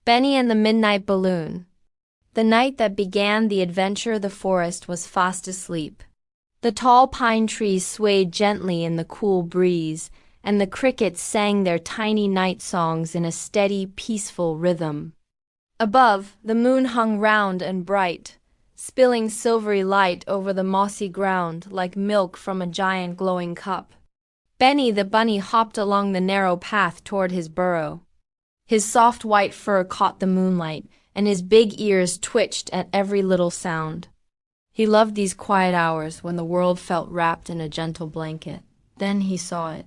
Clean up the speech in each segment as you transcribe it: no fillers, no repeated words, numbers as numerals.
Benny and the Midnight Balloon. The night that began the adventure, the forest was fast asleep. The tall pine trees swayed gently in the cool breeze, and the crickets sang their tiny night songs in a steady, peaceful rhythm. Above, the moon hung round and bright, spilling silvery light over the mossy ground like milk from a giant glowing cup. Benny the bunny hopped along the narrow path toward his burrow. His soft white fur caught the moonlight, and his big ears twitched at every little sound. He loved these quiet hours when the world felt wrapped in a gentle blanket. Then he saw it.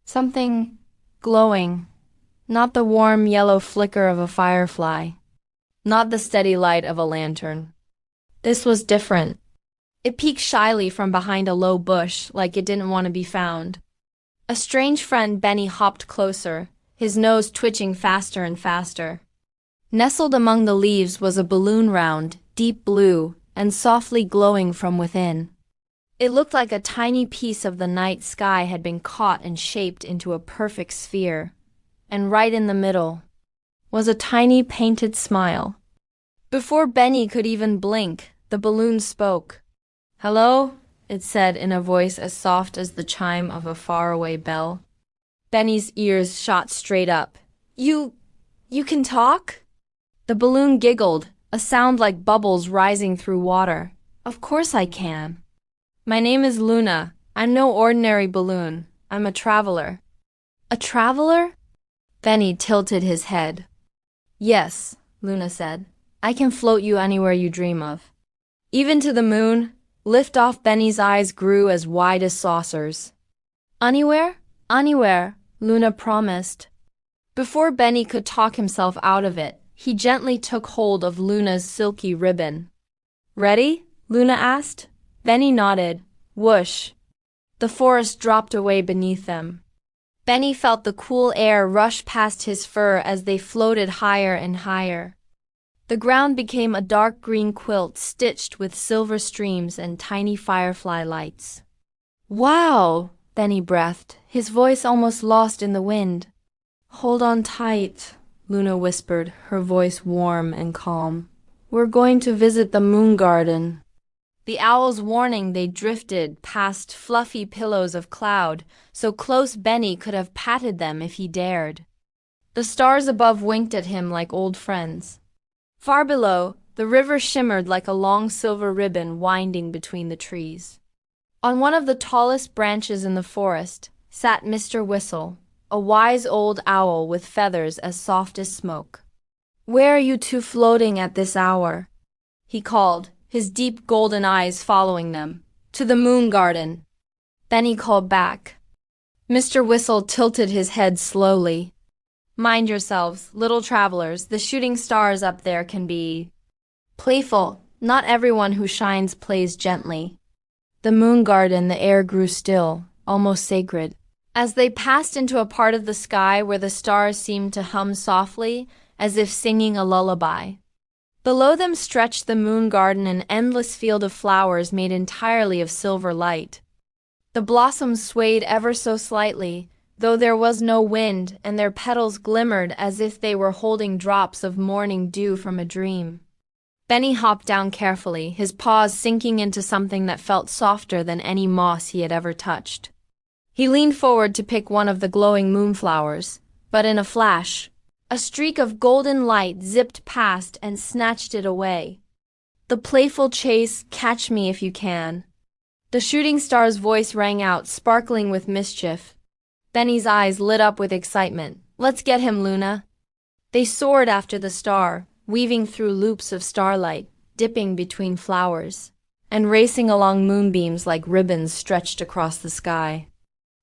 Something glowing. Not the warm yellow flicker of a firefly. Not the steady light of a lantern. This was different. It peeked shyly from behind a low bush, like it didn't want to be found. A strange friend. Benny hopped closer, his nose twitching faster and faster. Nestled among the leaves was a balloon, round, deep blue, and softly glowing from within. It looked like a tiny piece of the night sky had been caught and shaped into a perfect sphere. And right in the middle was a tiny painted smile. Before Benny could even blink, the balloon spoke. "Hello?" it said in a voice as soft as the chime of a faraway bell. Benny's ears shot straight up. You can talk?" The balloon giggled, a sound like bubbles rising through water. "Of course I can. My name is Luna. I'm no ordinary balloon. I'm a traveler." "A traveler?" Benny tilted his head. "Yes," Luna said. "I can float you anywhere you dream of. Even to the moon." Lift-off. Benny's eyes grew as wide as saucers. "Anywhere? Anywhere," Luna promised. Before Benny could talk himself out of it, he gently took hold of Luna's silky ribbon. "Ready?" Luna asked. Benny nodded. Whoosh! The forest dropped away beneath them. Benny felt the cool air rush past his fur as they floated higher and higher. The ground became a dark green quilt stitched with silver streams and tiny firefly lights. "Wow!" Benny breathed, his voice almost lost in the wind. "Hold on tight," Luna whispered, her voice warm and calm. "We're going to visit the moon garden." The owls' warning. They drifted past fluffy pillows of cloud, so close Benny could have patted them if he dared. The stars above winked at him like old friends. Far below, the river shimmered like a long silver ribbon winding between the trees. On one of the tallest branches in the forest sat Mr. Whistle, a wise old owl with feathers as soft as smoke. "Where are you two floating at this hour?" he called, his deep golden eyes following them. "To the moon garden," Benny called back. Mr. Whistle tilted his head slowly. "Mind yourselves, little travelers. The shooting stars up there can be playful. Not everyone who shines plays gently." The moon garden. The air grew still, almost sacred. As they passed into a part of the sky where the stars seemed to hum softly, as if singing a lullaby. Below them stretched the moon garden, an endless field of flowers made entirely of silver light. The blossoms swayed ever so slightly, though there was no wind, and their petals glimmered as if they were holding drops of morning dew from a dream. Benny hopped down carefully, his paws sinking into something that felt softer than any moss he had ever touched. He leaned forward to pick one of the glowing moonflowers, but in a flash, a streak of golden light zipped past and snatched it away. The playful chase, catch me if you can. The shooting star's voice rang out, sparkling with mischief. Benny's eyes lit up with excitement. "Let's get him, Luna." They soared after the star, weaving through loops of starlight, dipping between flowers, and racing along moonbeams like ribbons stretched across the sky.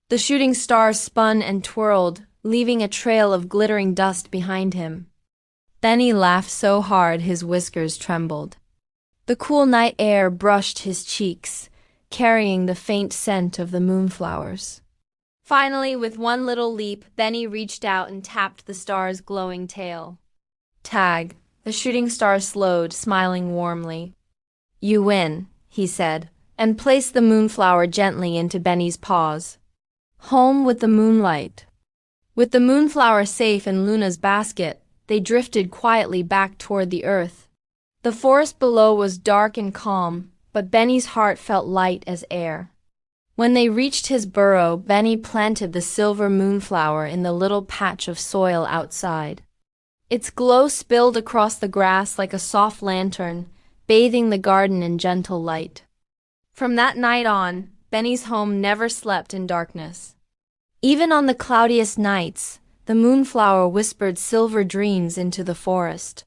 The shooting star spun and twirled, leaving a trail of glittering dust behind him. Benny laughed so hard his whiskers trembled. The cool night air brushed his cheeks, carrying the faint scent of the moonflowers. Finally, with one little leap, Benny reached out and tapped the star's glowing tail. Tag. The shooting star slowed, smiling warmly. "You win," he said, and placed the moonflower gently into Benny's paws. Home with the moonlight. With the moonflower safe in Luna's basket, they drifted quietly back toward the earth. The forest below was dark and calm, but Benny's heart felt light as air. When they reached his burrow, Benny planted the silver moonflower in the little patch of soil outside. Its glow spilled across the grass like a soft lantern, bathing the garden in gentle light. From that night on, Benny's home never slept in darkness. Even on the cloudiest nights, the moonflower whispered silver dreams into the forest.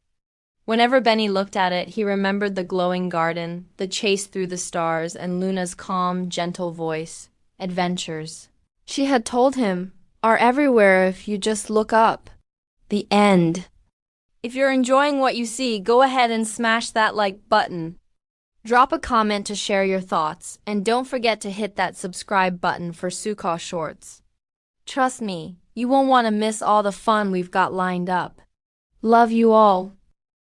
Whenever Benny looked at it, he remembered the glowing garden, the chase through the stars, and Luna's calm, gentle voice. Adventures, she had told him, are everywhere if you just look up. The end. If you're enjoying what you see, go ahead and smash that like button. Drop a comment to share your thoughts, and don't forget to hit that subscribe button for Suka Shorts. Trust me, you won't want to miss all the fun we've got lined up. Love you all.